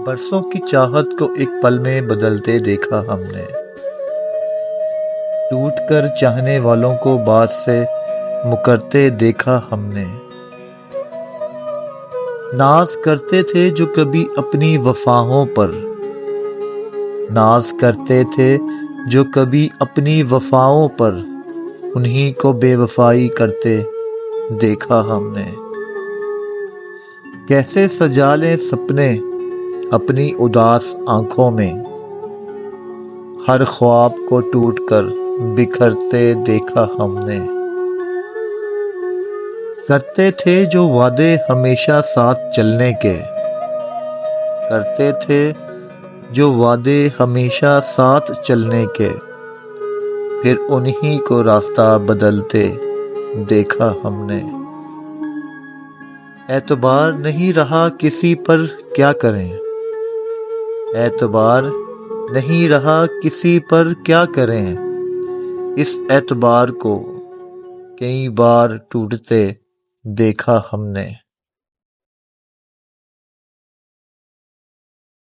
برسوں کی چاہت کو ایک پل میں بدلتے دیکھا ہم نے، ٹوٹ کر چاہنے والوں کو بات سے مکرتے دیکھا ہم نے۔ ناز کرتے تھے جو کبھی اپنی وفاؤں پر، ناز کرتے تھے جو کبھی اپنی وفاؤں پر، انہی کو بے وفائی کرتے دیکھا ہم نے۔ کیسے سجا لیں سپنے اپنی اداس آنکھوں میں، ہر خواب کو ٹوٹ کر بکھرتے دیکھا ہم نے۔ کرتے تھے جو وعدے ہمیشہ ساتھ چلنے کے، کرتے تھے جو وعدے ہمیشہ ساتھ چلنے کے، پھر انہی کو راستہ بدلتے دیکھا ہم نے۔ اعتبار نہیں رہا کسی پر کیا کریں، اعتبار نہیں رہا کسی پر کیا کریں، اس اعتبار کو کئی بار ٹوٹتے دیکھا ہم نے۔